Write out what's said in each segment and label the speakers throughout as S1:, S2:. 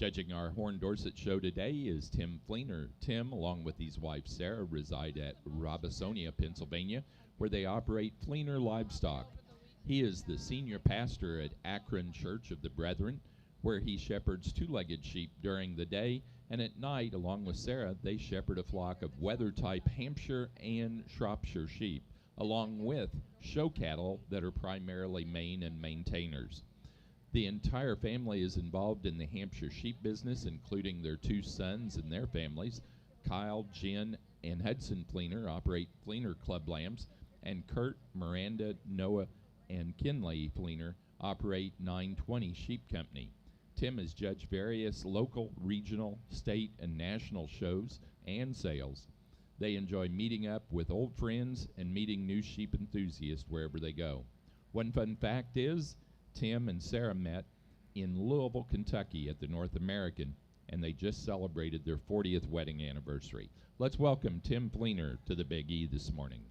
S1: Judging our Horn Dorset show today is Tim Flener. Tim, along with his wife Sarah, reside at Robisonia, Pennsylvania, where they operate Flener Livestock. He is the senior pastor at Akron Church of the Brethren, where he shepherds two-legged sheep during the day, and at night, along with Sarah, they shepherd a flock of weather-type Hampshire and Shropshire sheep, along with show cattle that are primarily main and maintainers. The entire family is involved in the Hampshire sheep business, including their two sons and their families. Kyle, Jen, and Hudson Flener operate Flener Club Lambs, and Kurt, Miranda, Noah, and Kinley Flener operate 920 Sheep Company. Tim has judged various local, regional, state, and national shows and sales. They enjoy meeting up with old friends and meeting new sheep enthusiasts wherever they go. One fun fact is, Tim and Sarah met in Louisville, Kentucky at the North American, and they just celebrated their 40th wedding anniversary. Let's welcome Tim Flener to the Big E this morning.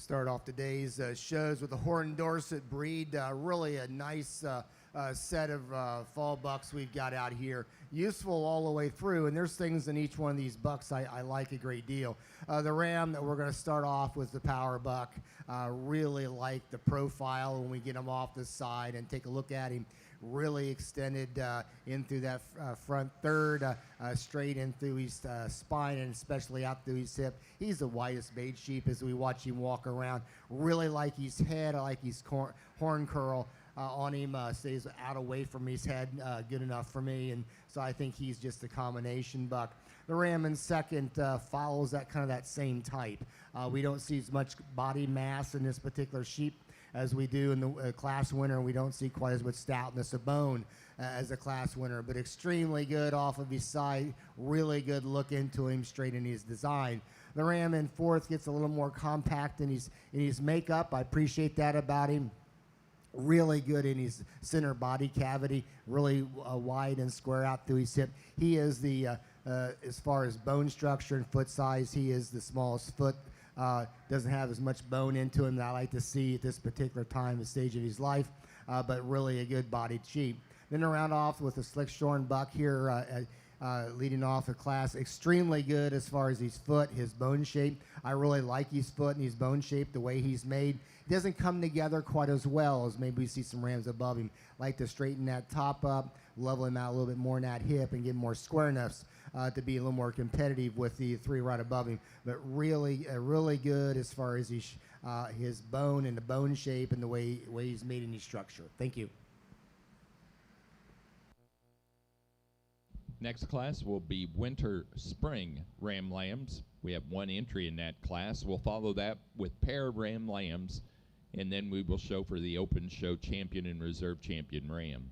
S2: Start off today's shows with the Horn Dorset breed. Really a nice set of fall bucks we've got out here. Useful all the way through, and there's things in each one of these bucks I like a great deal. The ram that we're going to start off with, the power buck, really like the profile when we get him off the side and take a look at him. Really extended in through that front third, straight in through his spine, and especially out through his hip. He's the whitest made sheep as we watch him walk around. Really like his head. I like his horn curl on him. Stays out away from his head. Good enough for me. And so I think he's just a combination buck. The ram in second follows that kind of that same type. We don't see as much body mass in this particular sheep as we do in the class winner. We don't see quite as much stoutness of bone as a class winner, but extremely good off of his side. Really good look into him, straight in his design. The ram in fourth gets a little more compact in his makeup. I appreciate that about him. Really good in his center body cavity, really wide and square out through his hip. He is the, as far as bone structure and foot size, he is the smallest foot. Doesn't have as much bone into him that I like to see at this particular time, the stage of his life, but really a good bodied sheep. Then around off with a slick shorn buck here, leading off the class. Extremely good as far as his foot, his bone shape. I really like his foot and his bone shape, the way he's made. He doesn't come together quite as well as maybe we see some rams above him. Like to straighten that top up, level him out a little bit more in that hip, and give him more squareness to be a little more competitive with the three right above him. But really, really good as far as his bone and the bone shape and the way he's made in his structure. Thank you.
S1: Next class will be winter spring ram lambs. We have one entry in that class. We'll follow that with pair ram lambs, and then we will show for the open show champion and reserve champion ram.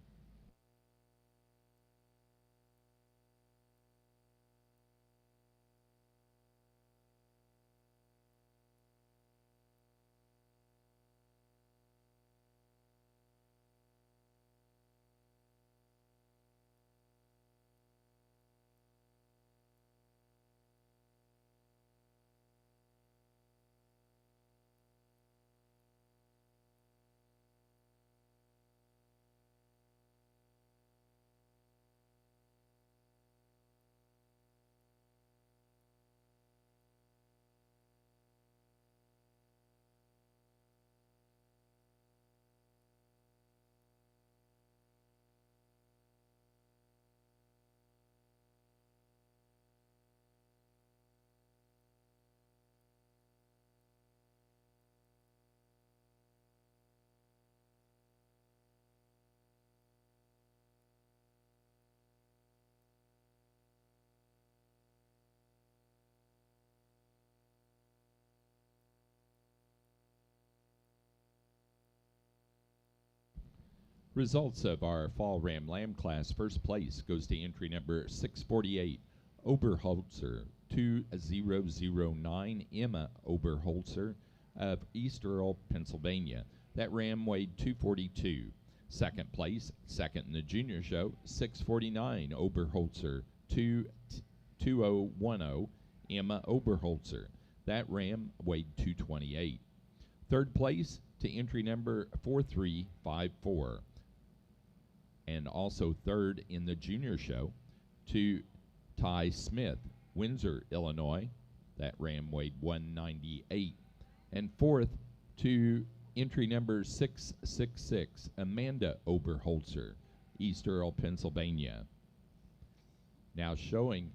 S1: Results of our fall ram lamb class. First place goes to entry number 648, Oberholzer 2009, Emma Oberholzer of East Earl, Pennsylvania. That ram weighed 242. Second place, second in the junior show, 649, Oberholzer 2010, Emma Oberholzer. That ram weighed 228. Third place to entry number 4354. And also third in the junior show to Ty Smith, Windsor, Illinois. That ram weighed 198. And fourth to entry number 666, Amanda Oberholzer, East Earl, Pennsylvania. Now showing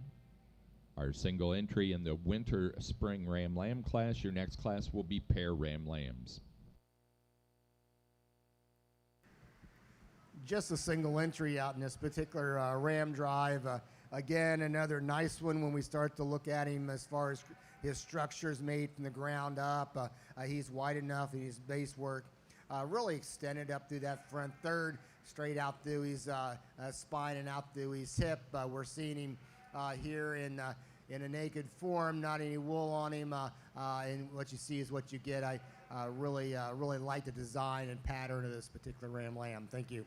S1: our single entry in the winter spring ram lamb class. Your next class will be pair ram lambs.
S2: Just a single entry out in this particular ram drive. Again, another nice one when we start to look at him as far as his structures made from the ground up. He's wide enough in his base work. Really extended up through that front third, straight out through his spine and out through his hip. We're seeing him here in a naked form, not any wool on him. And what you see is what you get. I really like the design and pattern of this particular ram lamb. Thank you.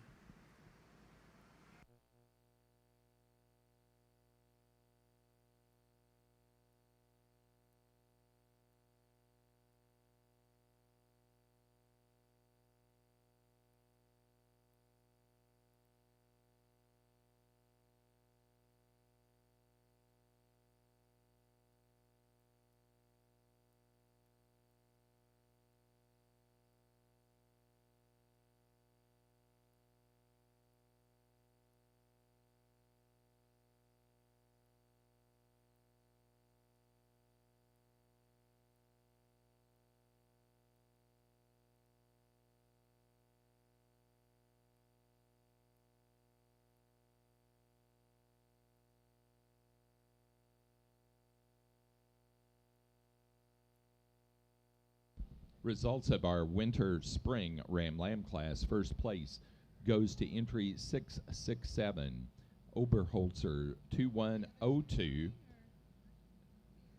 S1: Results of our winter-spring Ram Lamb class. First place goes to entry 667, Oberholzer 2102,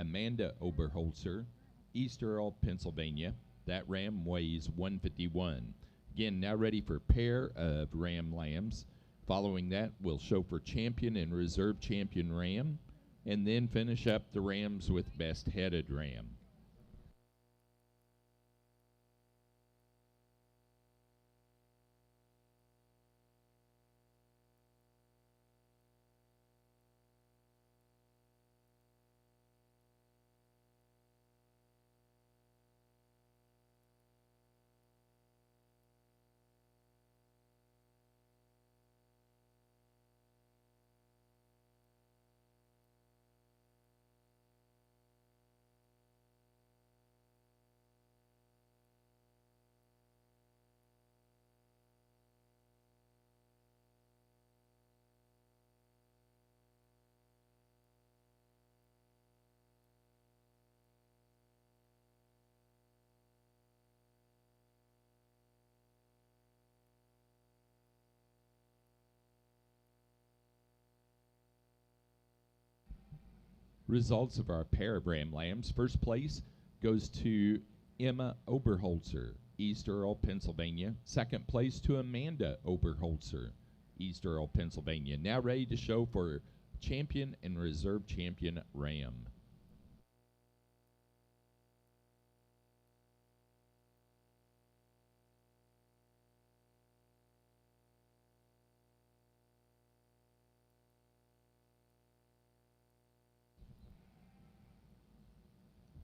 S1: Amanda Oberholzer, East Earl, Pennsylvania. That ram weighs 151. Again, now ready for pair of Ram Lambs. Following that, we'll show for champion and reserve champion ram, and then finish up the rams with best headed ram. Results of our pair of Ram Lambs. First place goes to Emma Oberholzer, East Earl, Pennsylvania. Second place to Amanda Oberholzer, East Earl, Pennsylvania. Now ready to show for champion and reserve champion ram.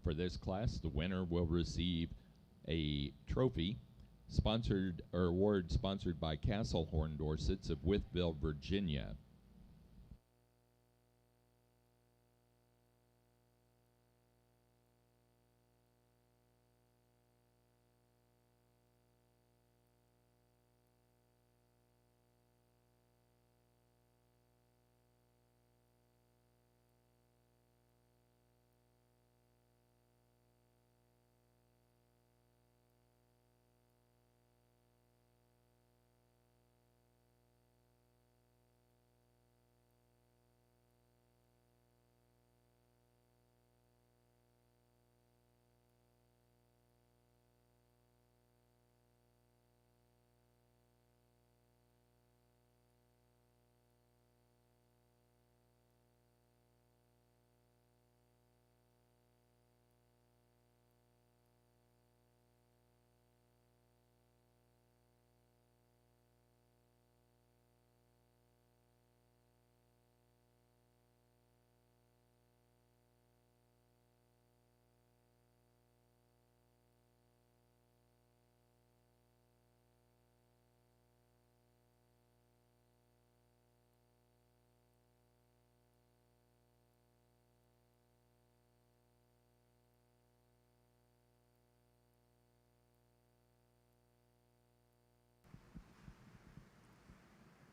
S1: For this class, the winner will receive a trophy award sponsored by Castle Horn Dorsets of Wytheville, Virginia.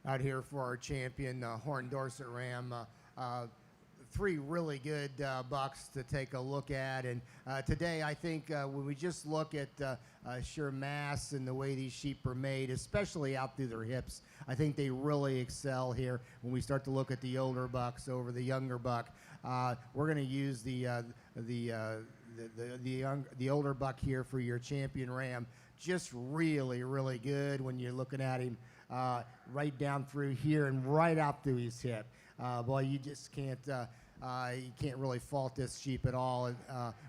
S2: Out here for our champion Horn Dorset Ram. Three really good bucks to take a look at, and today I think when we just look at sheer mass and the way these sheep are made, especially out through their hips, I think they really excel here. When we start to look at the older bucks over the younger buck, we're going to use the older buck here for your champion ram. Just really, really good when you're looking at him. Right down through here and right out through his hip. Boy, you just can't really fault this sheep at all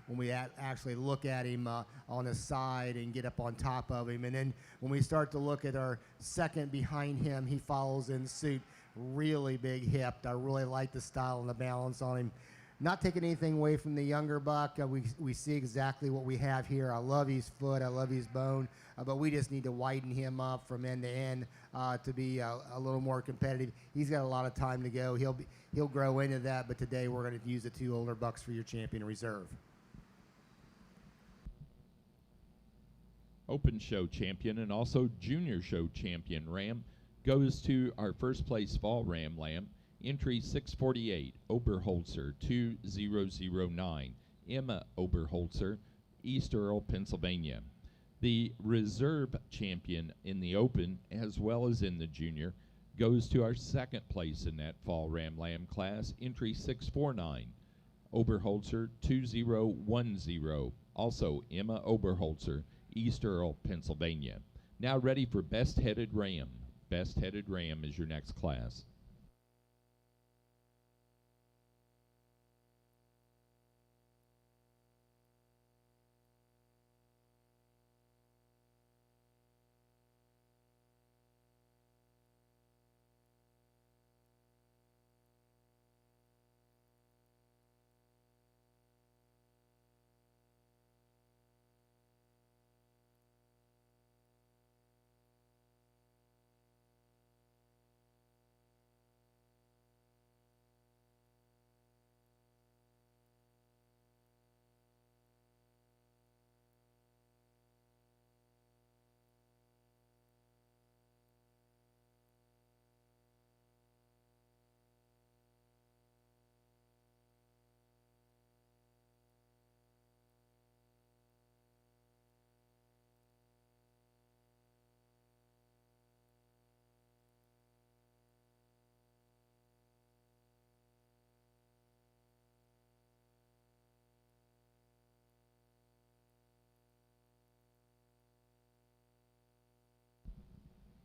S2: when we actually look at him on the side and get up on top of him. And then when we start to look at our second behind him, he follows in suit. Really big hip. I really like the style and the balance on him. Not taking anything away from the younger buck. We see exactly what we have here. I love his foot. I love his bone. But we just need to widen him up from end to end to be a little more competitive. He's got a lot of time to go. He'll grow into that. But today we're going to use the two older bucks for your champion reserve.
S1: Open show champion and also junior show champion ram goes to our first place fall ram lamb. Entry 648, Oberholzer 2009, Emma Oberholzer, East Earl, Pennsylvania. The reserve champion in the Open, as well as in the Junior, goes to our second place in that fall Ram Lamb class, entry 649, Oberholzer 2010. Also, Emma Oberholzer, East Earl, Pennsylvania. Now ready for Best Headed Ram. Best Headed Ram is your next class.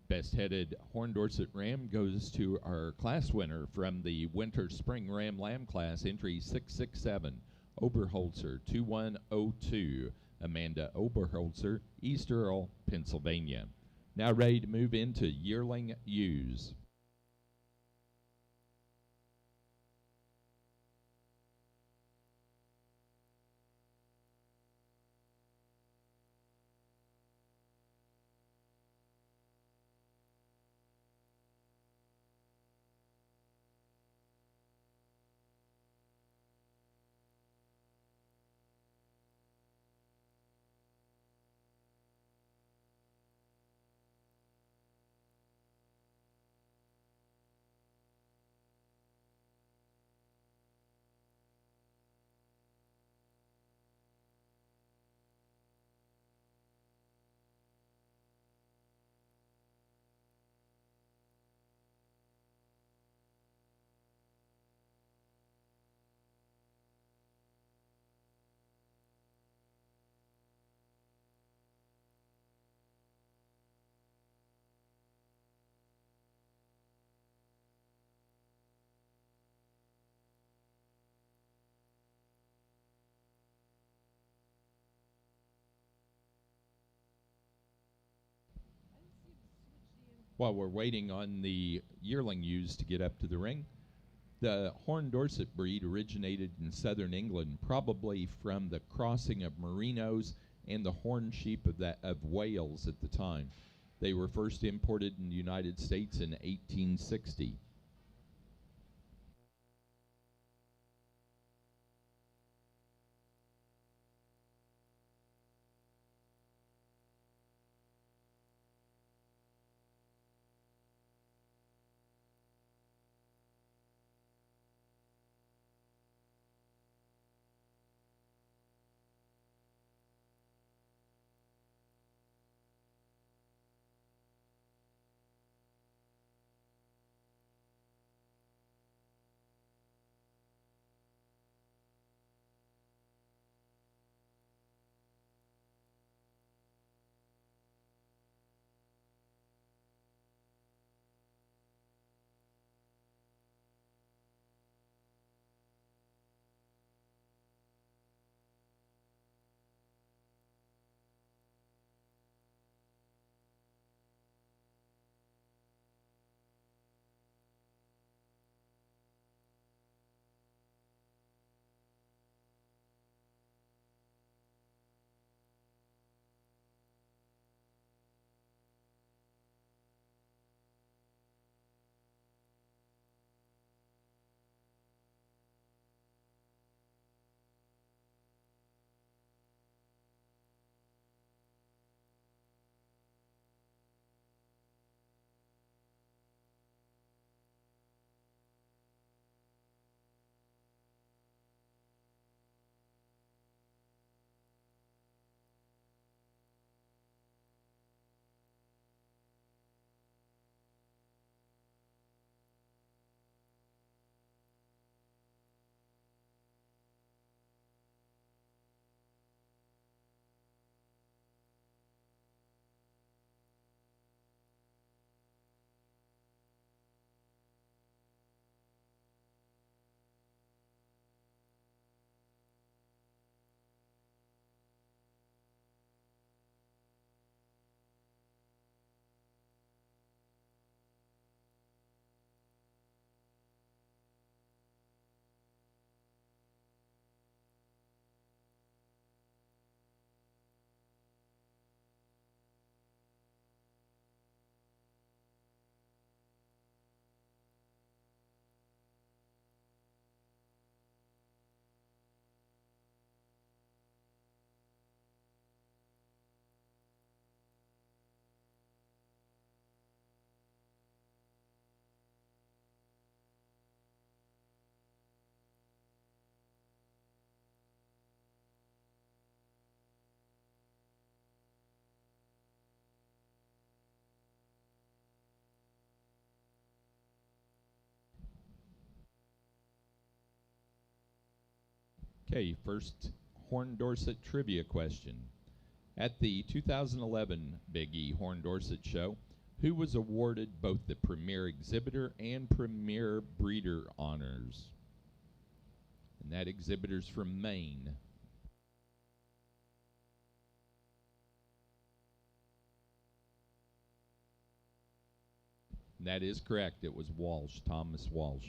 S1: Best Headed Horn Dorset Ram goes to our class winner from the Winter Spring Ram Lamb class, entry 667, Oberholzer 2102, Amanda Oberholzer, East Earl, Pennsylvania. Now ready to move into yearling ewes. While we're waiting on the yearling ewes to get up to the ring, the Horn Dorset breed originated in southern England, probably from the crossing of Merinos and the horn sheep of Wales at the time. They were first imported in the United States in 1860. Okay, first Horn Dorset trivia question. At the 2011 Big E Horn Dorset Show, who was awarded both the Premier Exhibitor and Premier Breeder honors? And that exhibitor's from Maine. And that is correct. It was Walsh, Thomas Walsh.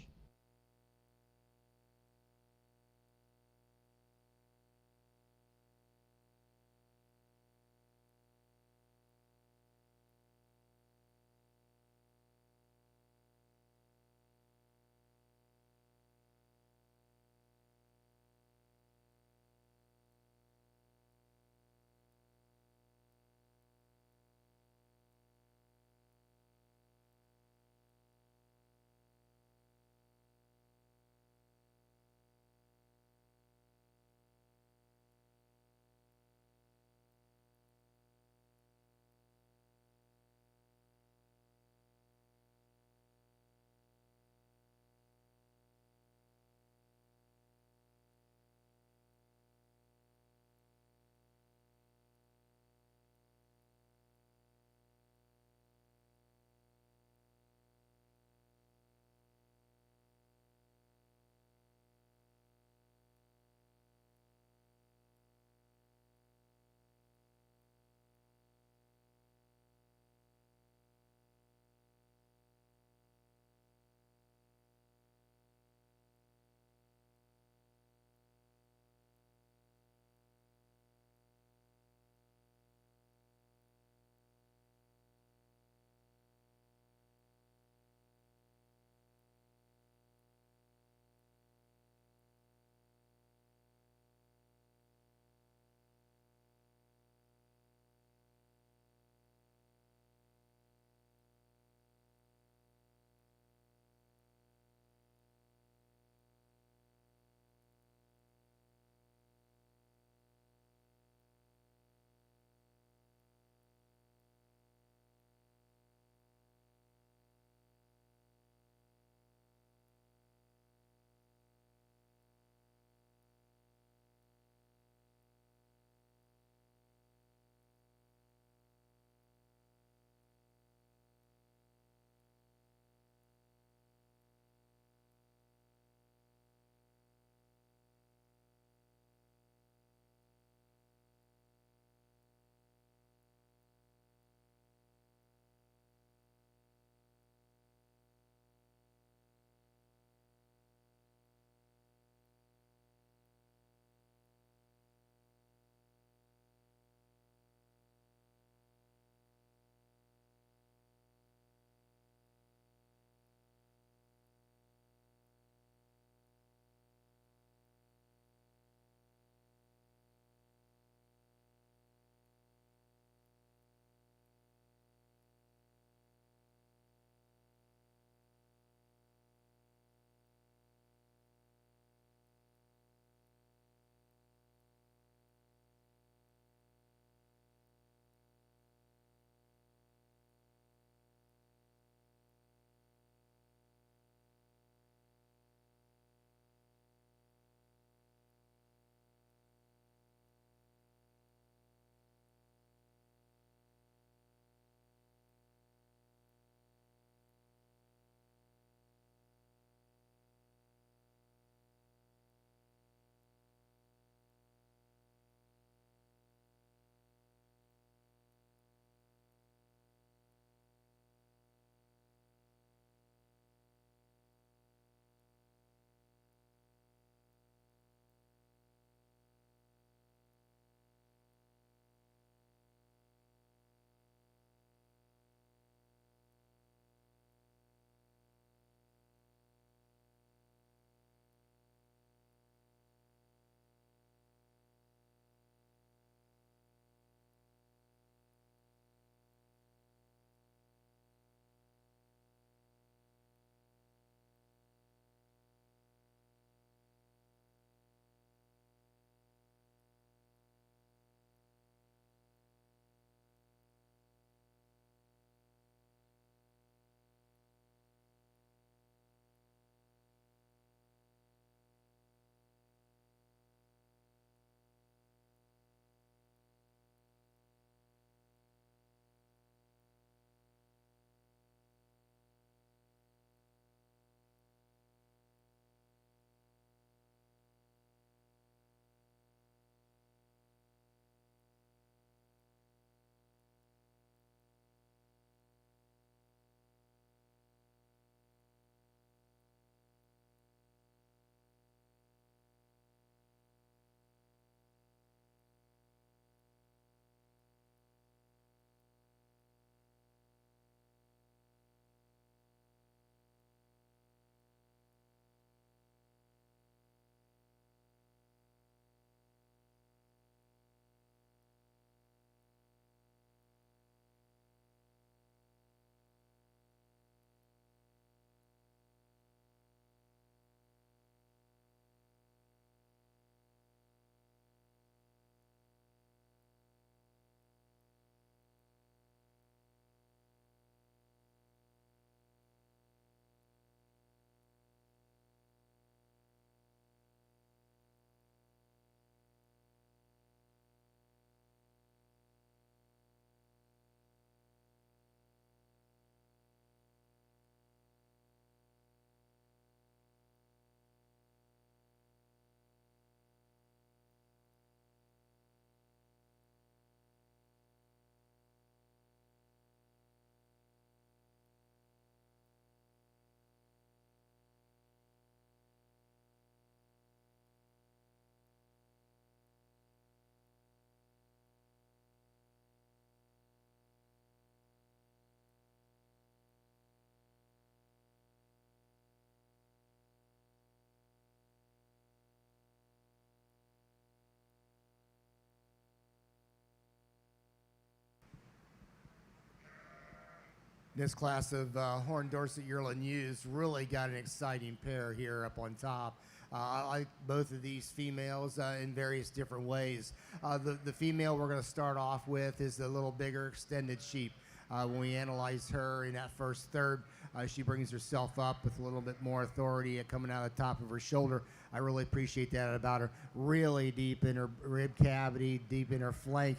S2: This class of Horned Dorset yearling ewes really got an exciting pair here up on top. I like both of these females in various different ways. The female we're going to start off with is the little bigger extended sheep. When we analyze her in that first third, she brings herself up with a little bit more authority coming out of the top of her shoulder. I really appreciate that about her. Really deep in her rib cavity, deep in her flank,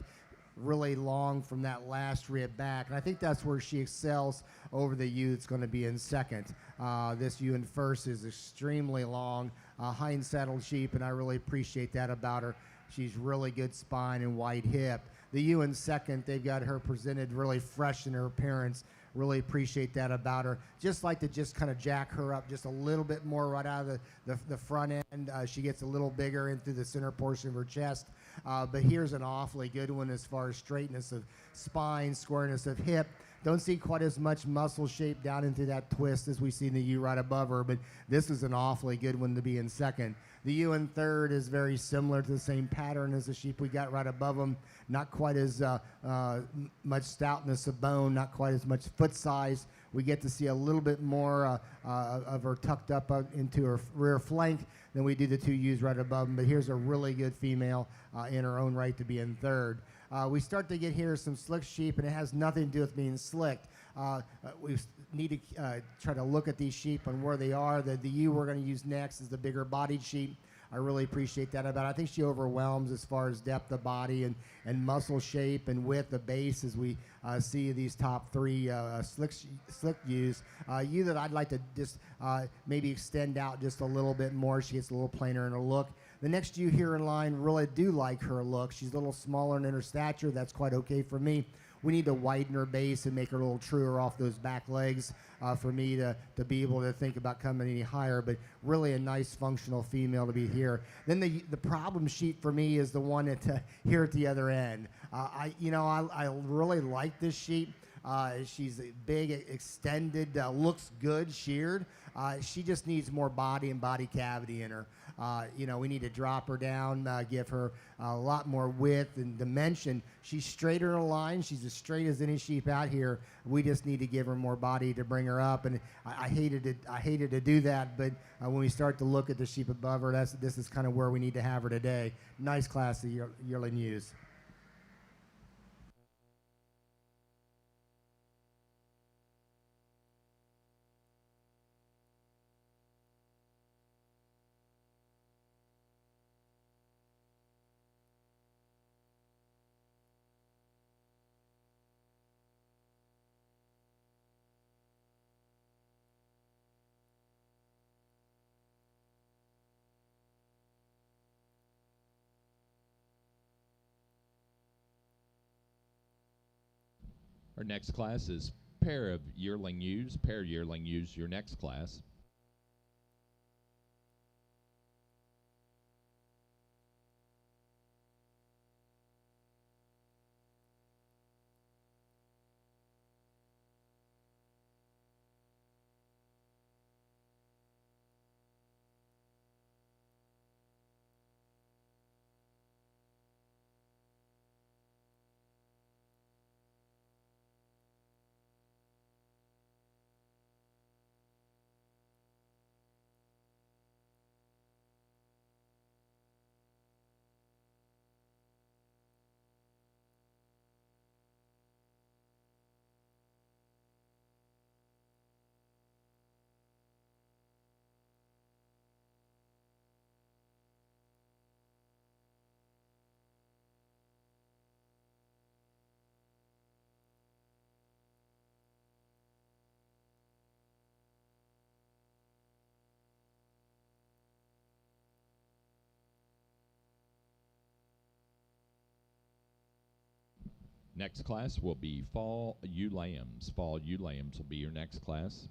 S2: really long from that last rib back. And I think that's where she excels over the ewe that's going to be in second. This ewe in first is extremely long, hind saddled sheep, and I really appreciate that about her. She's really good spine and wide hip. The ewe in second, they've got her presented really fresh in her appearance. Really appreciate that about her. Just like to just kind of jack her up just a little bit more right out of the front end. She gets a little bigger into the center portion of her chest. But here's an awfully good one as far as straightness of spine, squareness of hip. Don't see quite as much muscle shape down into that twist as we see in the ewe right above her, but this is an awfully good one to be in second. The ewe in third is very similar to the same pattern as the sheep we got right above them. Not quite as much stoutness of bone, not quite as much foot size. We get to see a little bit more of her tucked up into her rear flank than we do the two ewes right above them. But here's a really good female in her own right to be in third. We start to get here some slick sheep, and it has nothing to do with being slicked. We need to try to look at these sheep and where they are. The ewe we're going to use next is the bigger bodied sheep. I really appreciate that about her. I think she overwhelms as far as depth of body and muscle shape and width of base as we see these top three slick ewes. Ewe that I'd like to just maybe extend out just a little bit more. She gets a little plainer in her look. The next ewe here in line really do like her look. She's a little smaller in her stature. That's quite okay for me. We need to widen her base and make her a little truer off those back legs for me to be able to think about coming any higher, but really a nice functional female to be here. Then the problem sheep for me is the one at here at the other end. I really like this sheep. She's big, extended, looks good, sheared. She just needs more body and body cavity in her. We need to drop her down, give her a lot more width and dimension. She's straighter in a line. She's as straight as any sheep out here. We just need to give her more body to bring her up. And I hated to do that, but when we start to look at the sheep above her, this is kind of where we need to have her today. Nice class of yearling ewes.
S1: Our next class is pair yearling ewes, your next class. Next class will be fall ewe lambs. Fall ewe lambs will be your next class.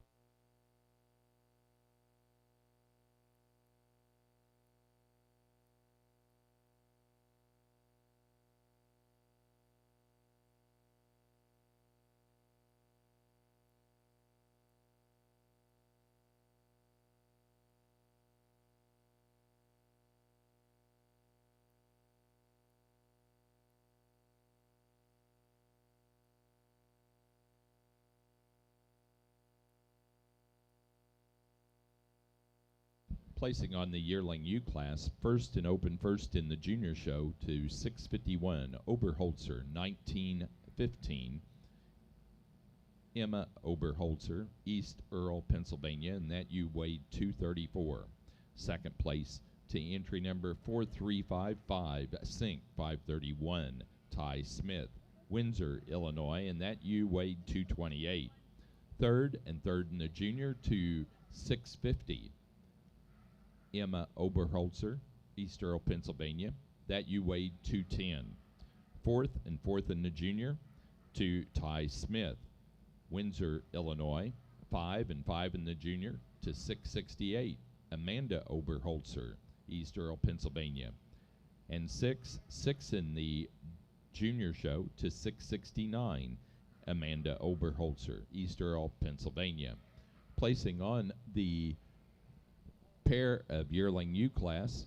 S1: Placing on the yearling U class, first in the junior show to 651, Oberholzer, 1915. Emma Oberholzer, East Earle, Pennsylvania, and that ewe weighed 234. Second place to entry number 4355, Sink, 531, Ty Smith, Windsor, Illinois, and that ewe weighed 228. Third in the junior to 650, Emma Oberholzer, East Earle, Pennsylvania, that ewe weighed 210. Fourth in the junior to Ty Smith, Windsor, Illinois, 5 in the junior to 668, Amanda Oberholzer, East Earle, Pennsylvania, and six in the junior show to 669, Amanda Oberholzer, East Earle, Pennsylvania. Placing on the pair of yearling U class,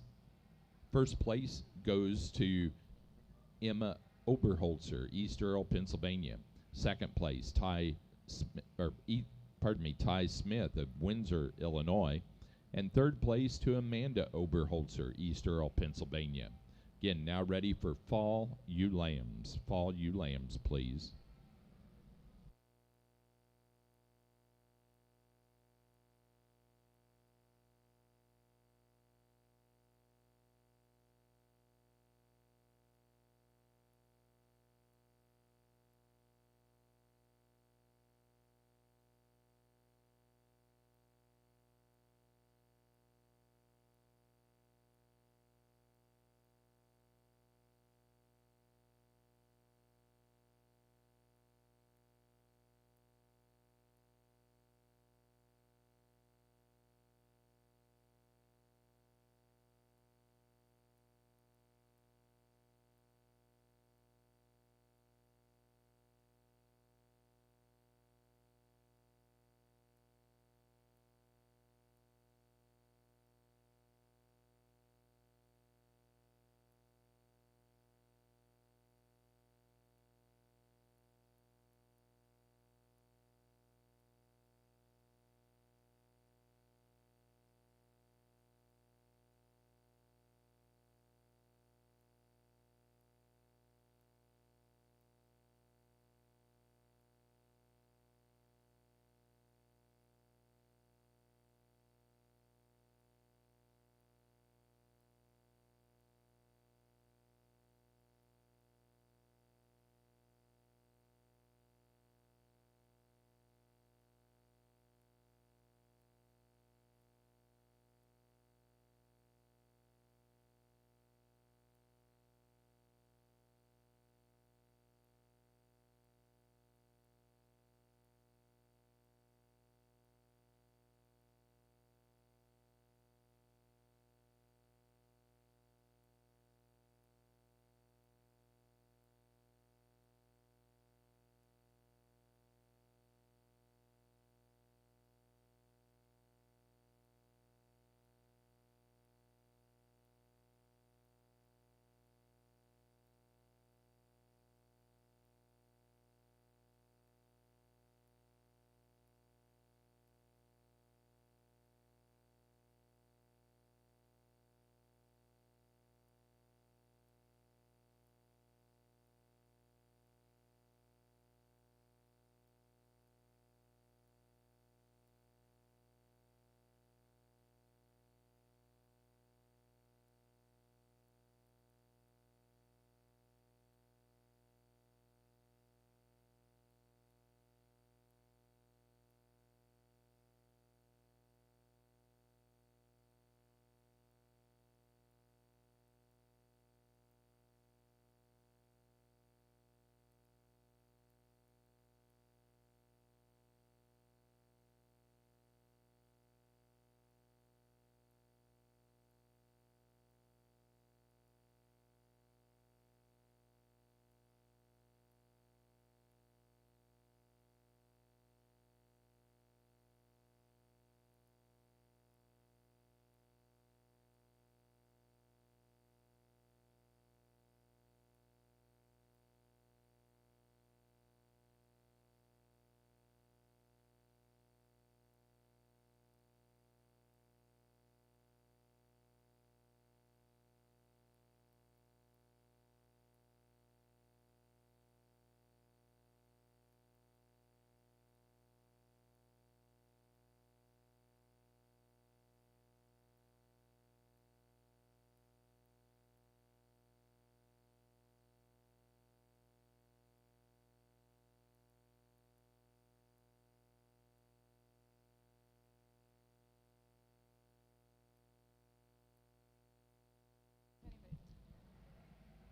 S1: first place goes to Emma Oberholzer, East Earle, Pennsylvania. Second place, Ty Smith of Windsor, Illinois. And third place to Amanda Oberholzer, East Earle, Pennsylvania. Again, now ready for fall ewe lambs. Fall ewe lambs, please.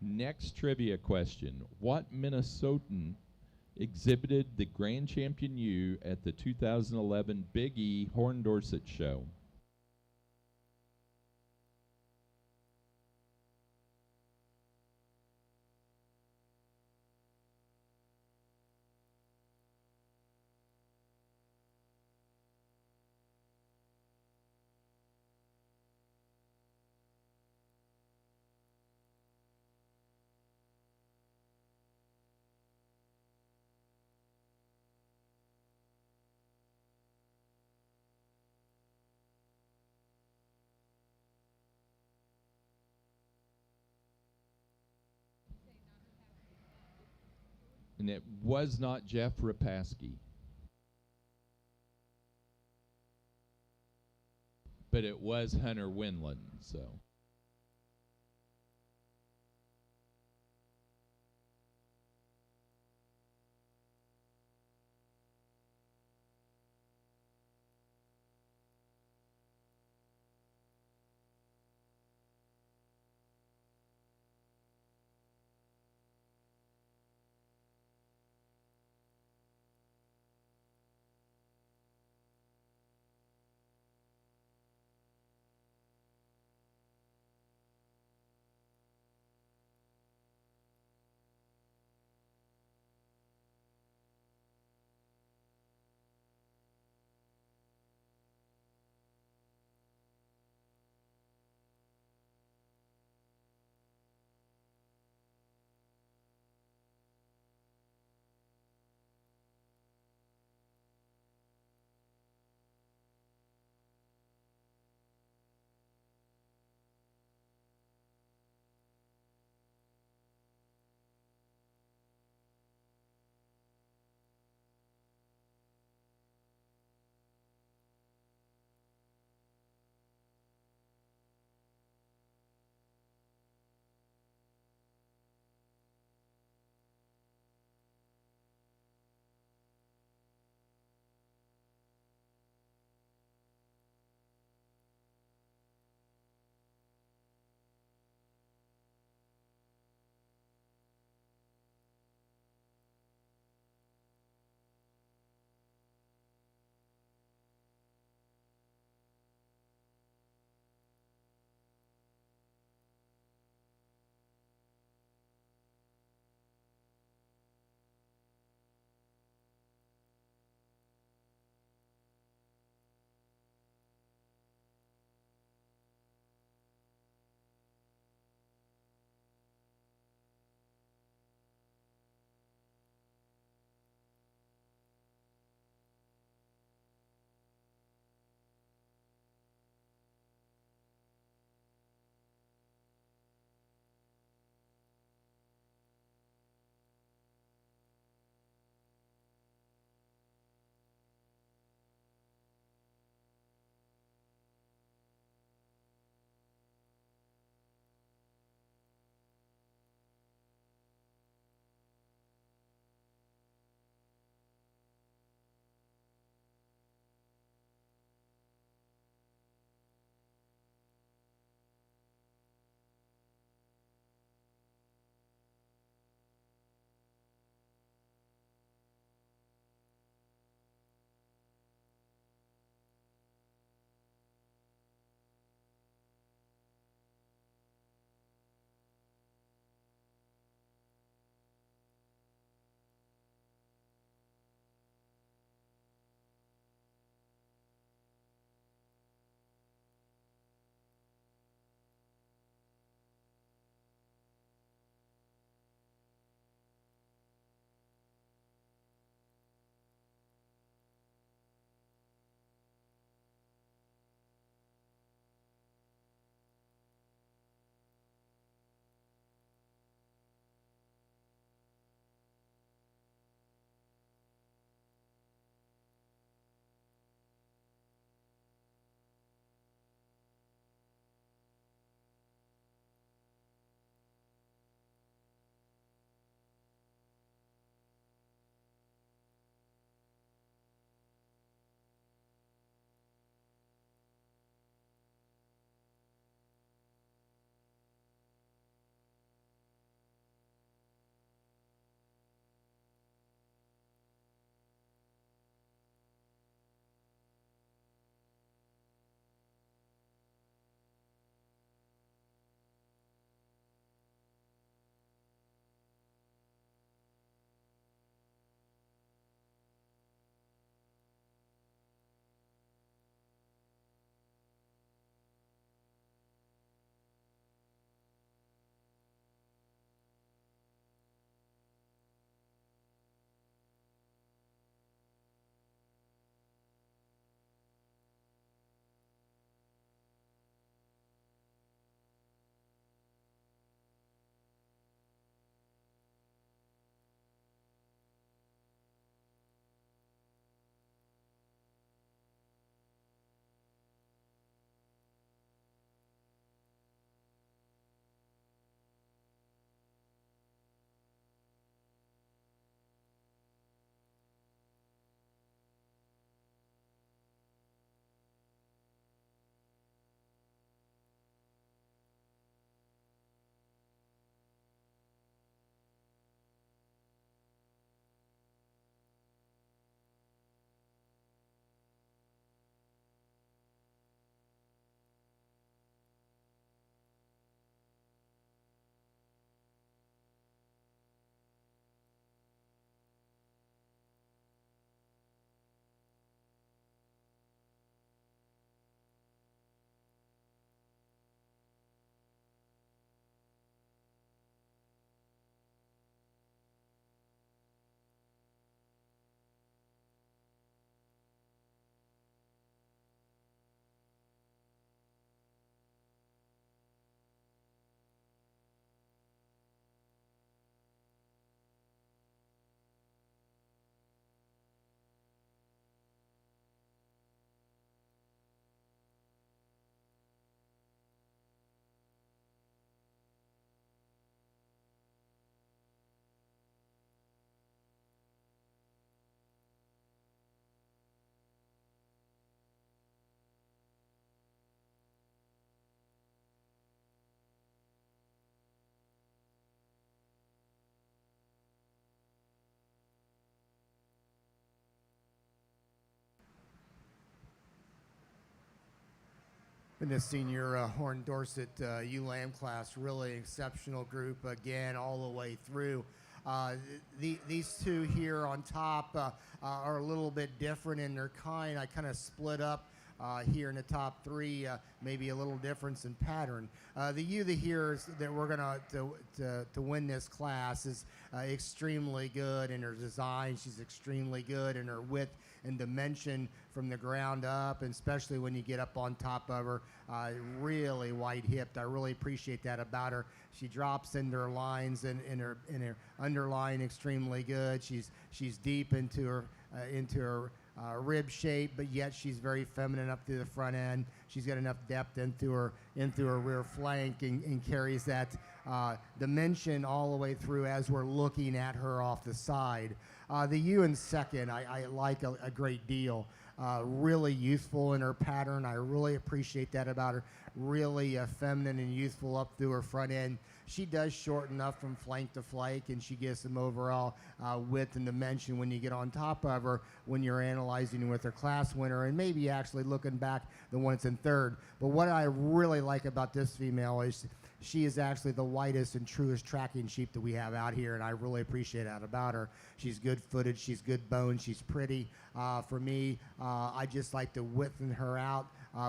S1: Next trivia question. What Minnesotan exhibited the Grand Champion ewe at the 2011 Big E Horn Dorset show? And it was not Jeff Rapaski, but it was Hunter Winland. So
S2: in the senior Horn Dorset ewe lamb class. Really exceptional group again all the way through. These two here on top are a little bit different in their kind. I kind of split up here in the top three, maybe a little difference in pattern. The ewe here that we're going to win this class is extremely good in her design. She's extremely good in her width and dimension from the ground up, and especially when you get up on top of her. Really wide-hipped. I really appreciate that about her. She drops into her lines and in her underline extremely good. She's deep into her rib shape, but yet she's very feminine up through the front end. She's got enough depth into her rear flank and carries that dimension all the way through as we're looking at her off the side. The ewe in second, I like a great deal. Really youthful in her pattern. I really appreciate that about her. Really feminine and youthful up through her front end. She does shorten up from flank to flank, and she gives some overall width and dimension when you get on top of her when you're analyzing with her class winner and maybe actually looking back the one that's in third. But what I really like about this female is she is actually the whitest and truest tracking sheep that we have out here, and I really appreciate that about her. She's good-footed, she's good bone, she's pretty. For me, I just like to widthen her out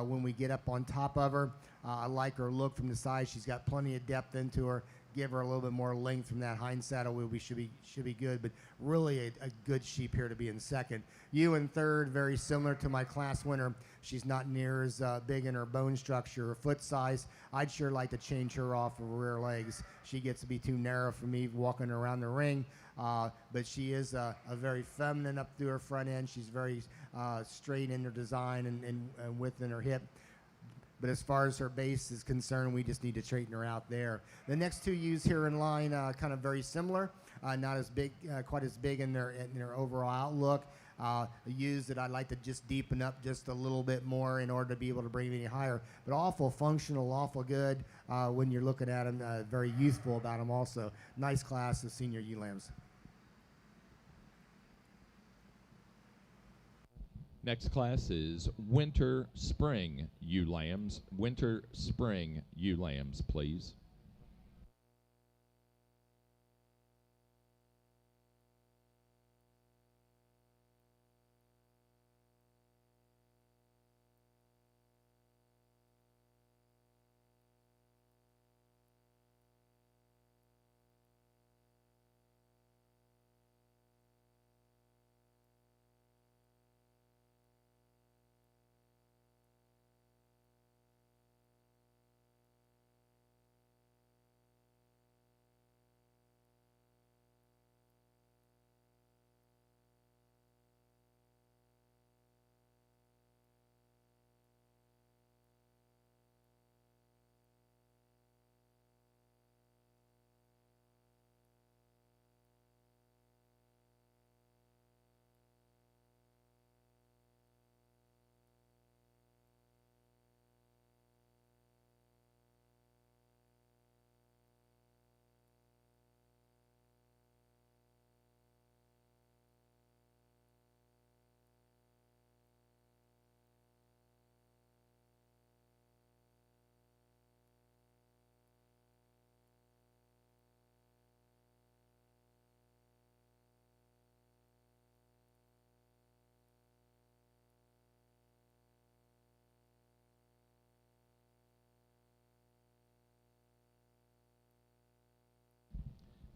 S2: when we get up on top of her. I like her look from the side. She's got plenty of depth into her. Give her a little bit more length from that hind saddle. We should be good, but really a good sheep here to be in second. You in third, very similar to my class winner. She's not near as big in her bone structure or foot size. I'd sure like to change her off of her rear legs. She gets to be too narrow for me walking around the ring, but she is a very feminine up through her front end. She's very straight in her design and width in her hip. But as far as her base is concerned, we just need to straighten her out there. The next two ewes here in line, kind of very similar, not as big, quite as big in their overall outlook. Ewes that I'd like to just deepen up just a little bit more in order to be able to bring them any higher. But awful functional, awful good when you're looking at them. Very youthful about them also. Nice class of senior ewe lambs.
S1: Next class is Winter Spring ewe lambs. Winter Spring ewe lambs, please.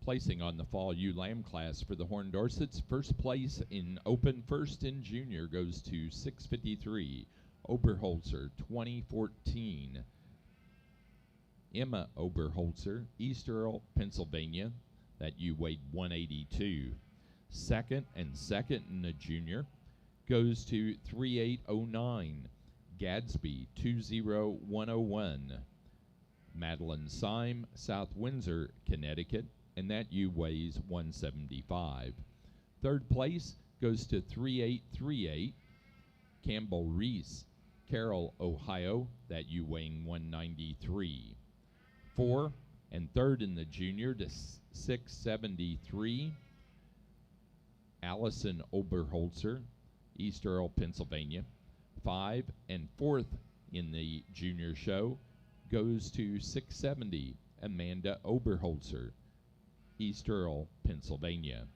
S1: Placing on the fall ewe lamb class for the Horn Dorsets, first place in Open First in Junior goes to 653, Oberholzer 2014. Emma Oberholzer, East Earl, Pennsylvania. That ewe weighed 182. Second and second in the junior goes to 3809, Gadsby 20101. Madeline Syme, South Windsor, Connecticut, and that ewe weighs 175. Third place goes to 3838, Campbell Reese, Carroll, Ohio, that ewe weighing 193. 4 and third in the junior to 673, Allison Oberholzer, East Earl, Pennsylvania. 5 and fourth in the junior show goes to 670 Amanda Oberholzer, East Earle, Pennsylvania.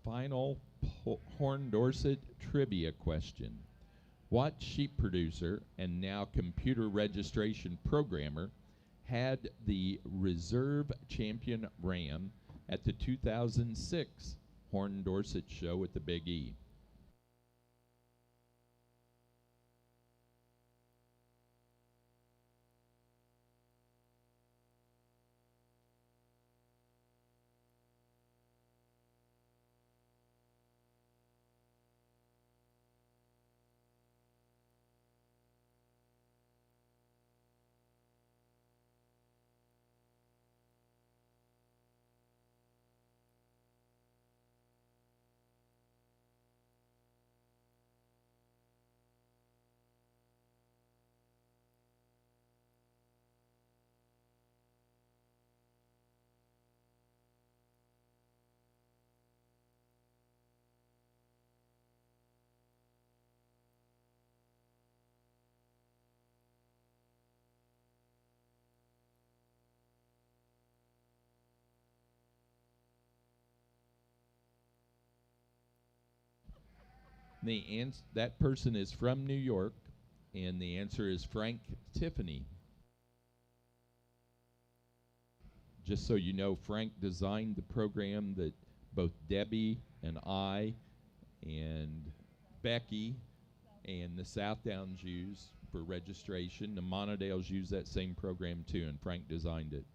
S1: Final Horn Dorset trivia question. What sheep producer and now computer registration programmer had the reserve champion ram at the 2006 Horn Dorset show at the Big E? That person is from New York, and the answer is Frank Tiffany. Just so you know, Frank designed the program that both Debbie and I and Becky and the South Downs use for registration. The Monadales use that same program too, and Frank designed it.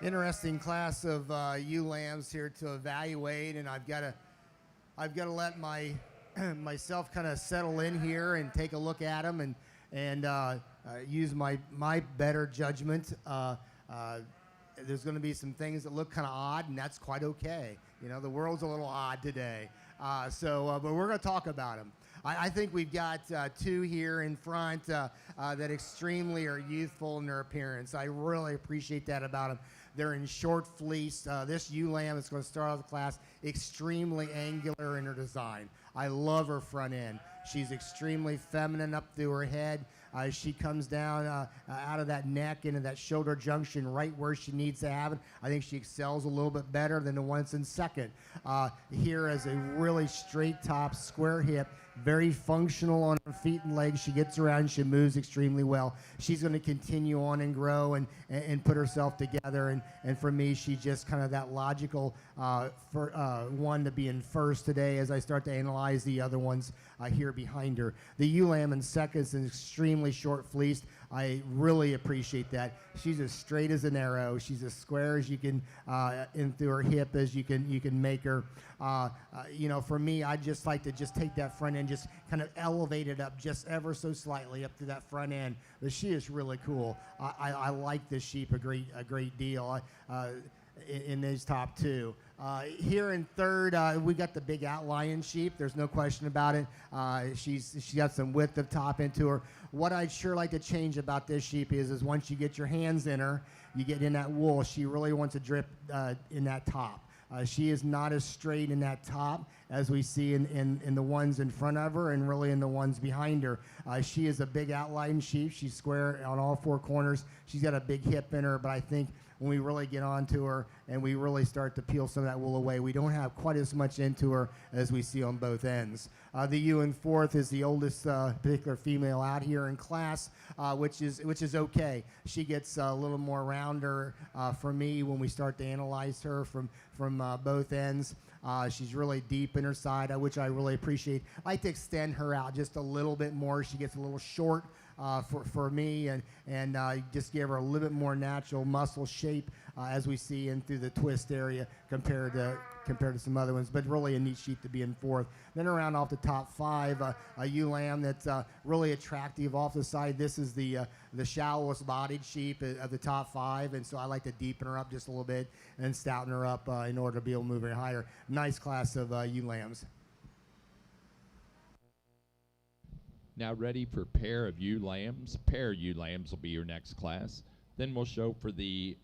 S2: Interesting class of ewe lambs here to evaluate, and I've got to let my myself kind of settle in here and take a look at them and use my better judgment. There's going to be some things that look kind of odd, and that's quite okay. You know, the world's a little odd today. But we're going to talk about them. I think we've got two here in front that extremely are youthful in their appearance. I really appreciate that about them. They're in short fleece. This ewe lamb is going to start off the class extremely angular in her design. I love her front end. She's extremely feminine up through her head. She comes down out of that neck into that shoulder junction right where she needs to have it. I think she excels a little bit better than the ones in second. Here is a really straight top, square hip, very functional on her feet and legs. She gets around, she moves extremely well. She's going to continue on and grow and put herself together. And for me, she's just kind of that logical one to be in first today as I start to analyze the other ones here behind her. The ewe lamb in second is extremely short fleeced. I really appreciate that. She's as straight as an arrow. She's as square as you can, in through her hip as you can make her. You know, for me, I'd just like to just take that front end, just kind of elevate it up just ever so slightly up to that front end. But she is really cool. I like this sheep a great deal. In these top two. Here in third, we got the big outlion sheep. There's no question about it. She's got some width of top into her. What I'd sure like to change about this sheep is once you get your hands in her, you get in that wool, she really wants to drip in that top. She is not as straight in that top as we see in the ones in front of her and really in the ones behind her. She is a big outline sheep. She's square on all four corners. She's got a big hip in her, but I think when we really get onto her and we really start to peel some of that wool away, we don't have quite as much into her as we see on both ends. The ewe in fourth is the oldest particular female out here in class, which is okay. She gets a little more rounder for me when we start to analyze her from both ends. She's really deep in her side, which I really appreciate. I like to extend her out just a little bit more. She gets a little short for me, and just give her a little bit more natural muscle shape as we see in through the twist area compared to some other ones. But really a neat sheep to be in fourth. Then around off the top five, a ewe lamb that's really attractive off the side. This is the shallowest bodied sheep of the top five, and so I like to deepen her up just a little bit and stouten her up in order to be able to move her higher. Nice class of ewe lambs.
S1: Now ready for pair of ewe lambs. Pair ewe lambs will be your next class. Then we'll show for the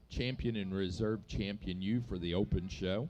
S1: champion and reserve champion ewe for the open show.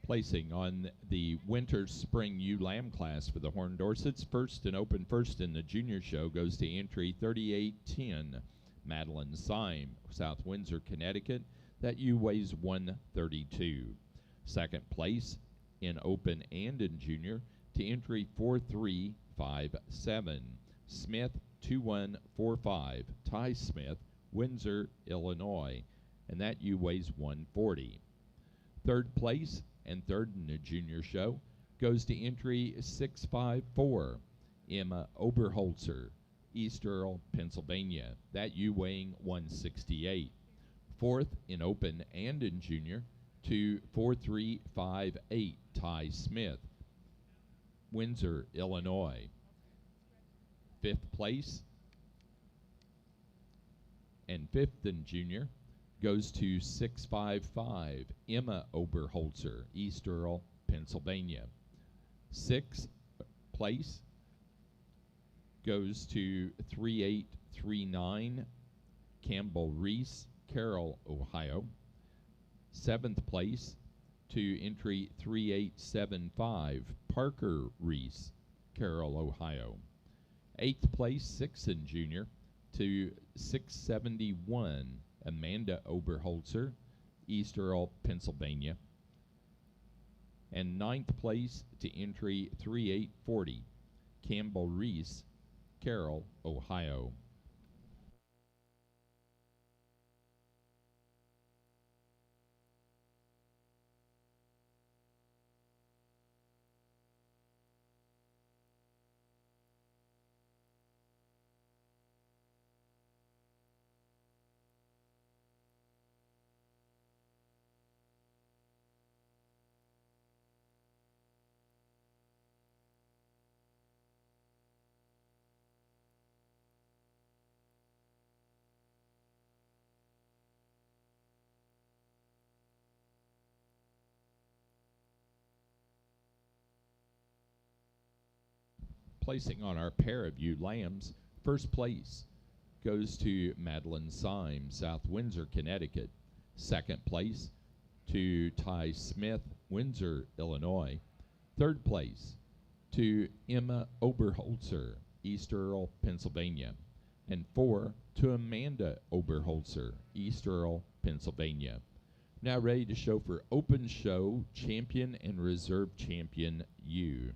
S1: Placing on the winter-spring ewe lamb class for the Horned Dorsets. First and open first in the junior show goes to entry 3810, Madeline Syme, South Windsor, Connecticut. That ewe weighs 132. Second place in open and in junior to entry 4357, Smith 2145, Ty Smith, Windsor, Illinois. And that ewe weighs 140. Third place and third in the junior show goes to entry 654, Emma Oberholzer, East Earl, Pennsylvania. That ewe weighing 168. Fourth in open and in junior to 4358 Ty Smith, Windsor, Illinois. Fifth place and fifth in junior goes to 655 Emma Oberholzer, East Earl, Pennsylvania. Sixth place goes to 3839 Campbell Reese, Carroll, Ohio. Seventh place to entry 3875 Parker Reese, Carroll, Ohio. Eighth place, sixth in junior, to 671 Amanda Oberholzer, East Earl, Pennsylvania. And ninth place to entry 3840 Campbell Reese, Carroll, Ohio. Placing on our pair of ewe lambs, first place goes to Madeline Syme, South Windsor, Connecticut. Second place to Ty Smith, Windsor, Illinois. Third place to Emma Oberholzer, East Earl, Pennsylvania. And 4 to Amanda Oberholzer, East Earl, Pennsylvania. Now ready to show for Open Show Champion and Reserve Champion ewe.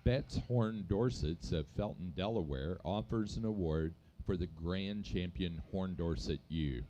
S1: Betts Horn Dorsets of Felton, Delaware offers an award for the Grand Champion Horn Dorset ewe.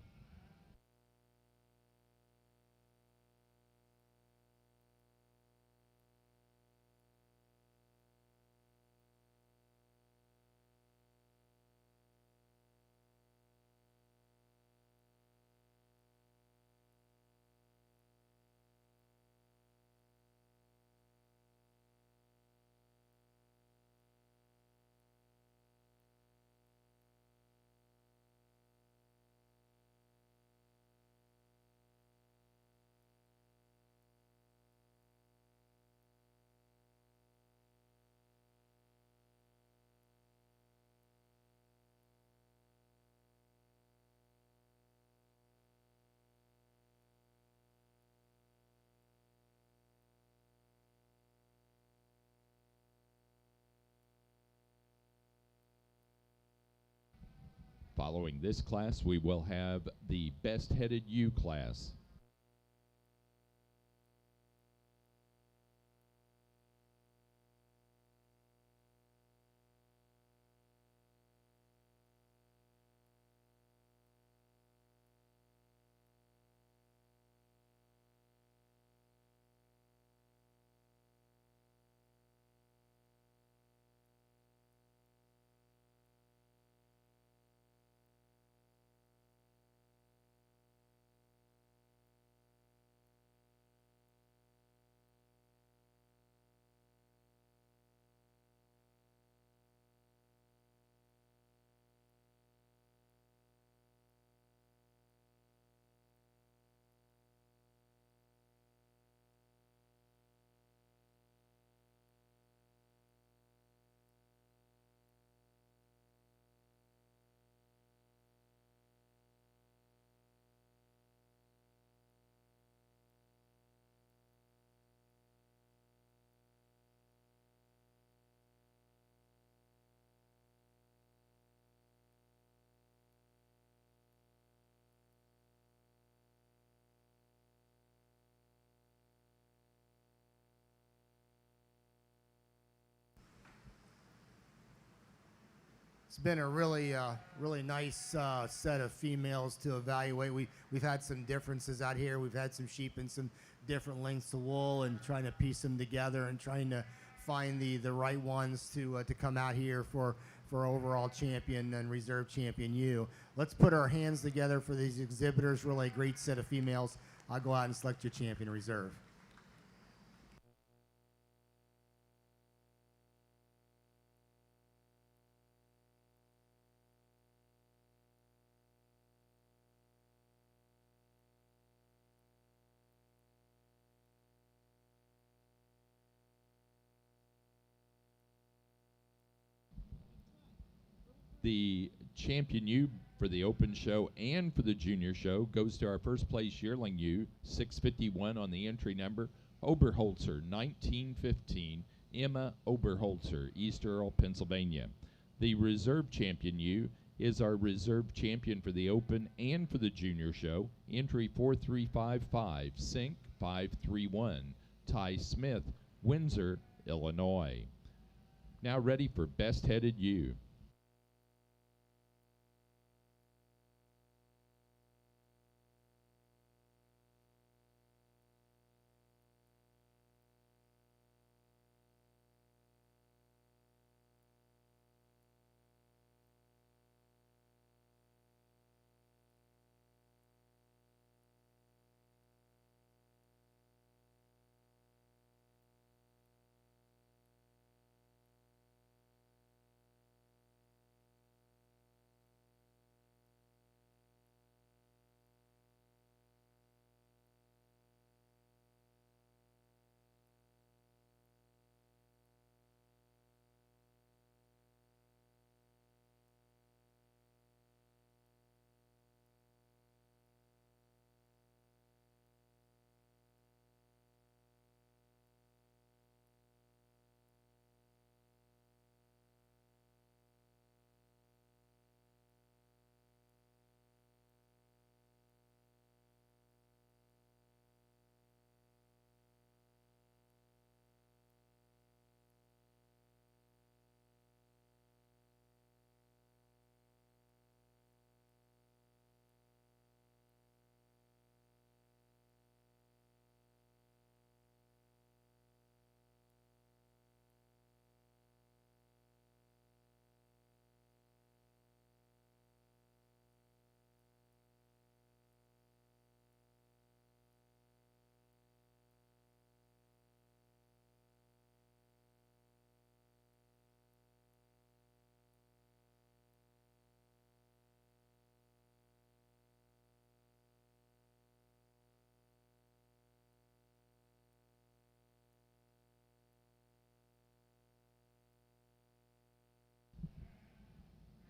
S1: Following this class, we will have the Best Headed ewe class.
S2: It's been a really nice set of females to evaluate. We've had some differences out here. We've had some sheep in some different lengths of wool, and trying to piece them together and trying to find the right ones to come out here for overall champion and reserve champion U. Let's put our hands together for these exhibitors. Really a great set of females. I'll go out and select your champion reserve.
S1: The champion ewe for the open show and for the junior show goes to our first place yearling ewe, 651 on the entry number, Oberholzer, 1915, Emma Oberholzer, East Earl, Pennsylvania. The reserve champion ewe is our reserve champion for the open and for the junior show, entry 4355, Sync 531, Ty Smith, Windsor, Illinois. Now ready for best headed ewe.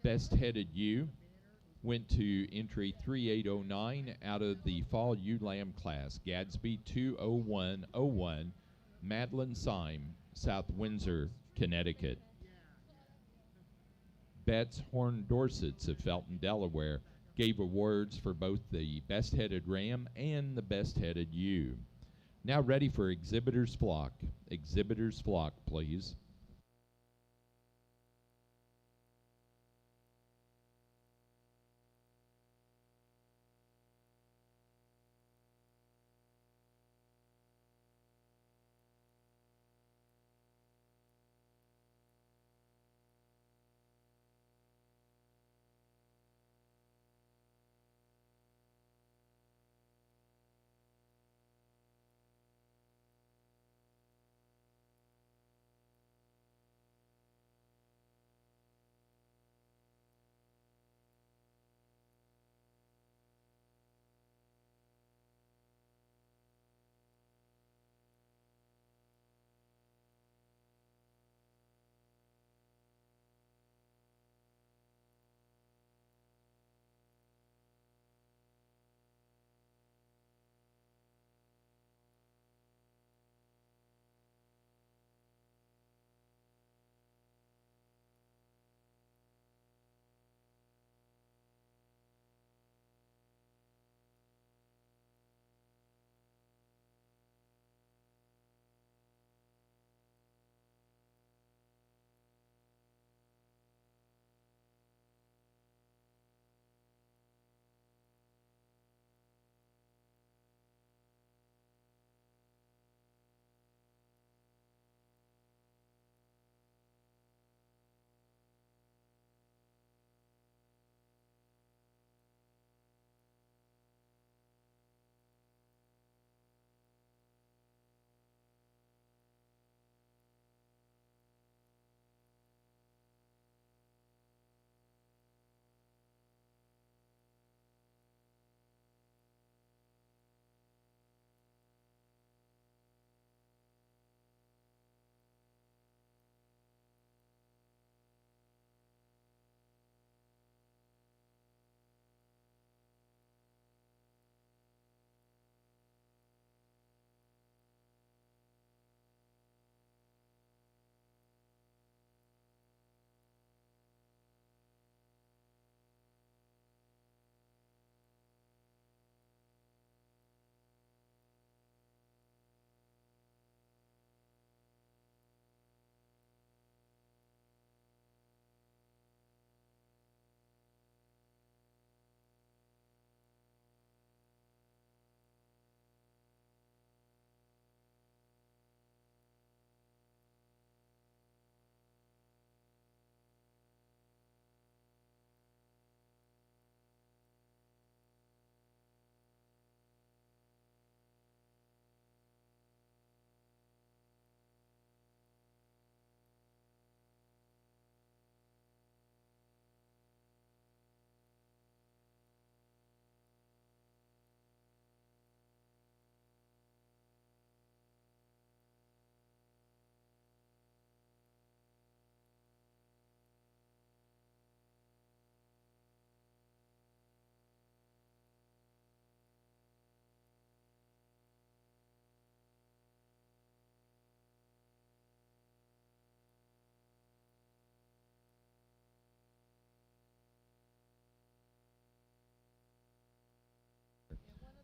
S1: Best headed ewe went to entry 3809 out of the fall ewe lamb class, Gadsby 20101, Madeline Syme, South Windsor, Connecticut. Betts Horn Dorsets of Felton, Delaware, gave awards for both the best headed ram and the best headed ewe. Now ready for exhibitor's flock. Exhibitor's flock, please.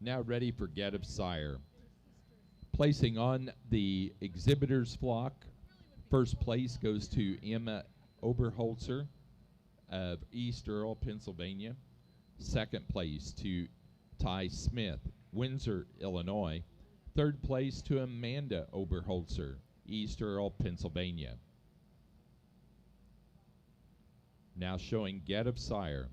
S1: Now ready for Get of Sire. Placing on the exhibitor's flock, first place goes to Emma Oberholzer of East Earl, Pennsylvania. Second place to Ty Smith, Windsor, Illinois. Third place to Amanda Oberholzer, East Earl, Pennsylvania. Now showing Get of Sire.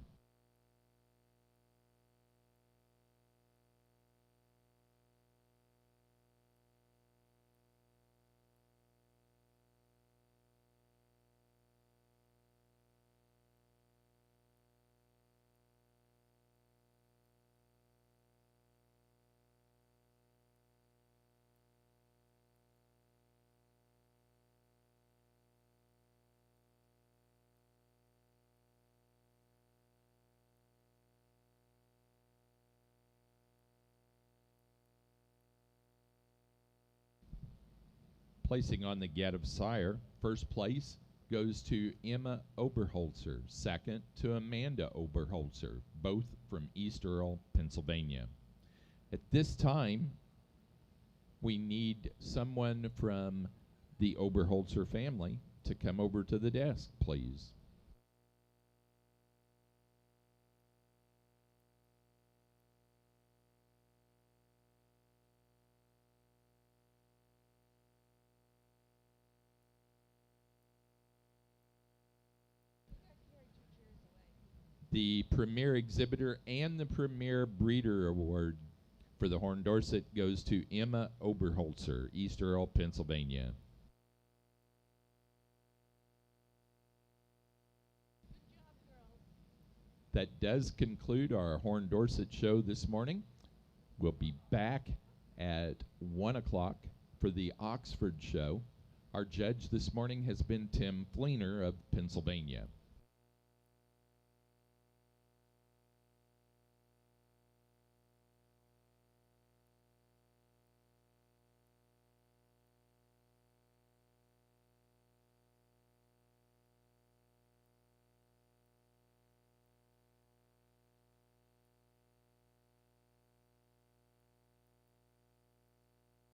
S1: Placing on the Get of Sire, first place goes to Emma Oberholzer, second to Amanda Oberholzer, both from East Earl, Pennsylvania. At this time, we need someone from the Oberholzer family to come over to the desk, please. The Premier Exhibitor and the Premier Breeder Award for the Horned Dorset goes to Emma Oberholzer, East Earl, Pennsylvania. That does conclude our Horned Dorset show this morning. We'll be back at 1 o'clock for the Oxford show. Our judge this morning has been Tim Flener of Pennsylvania.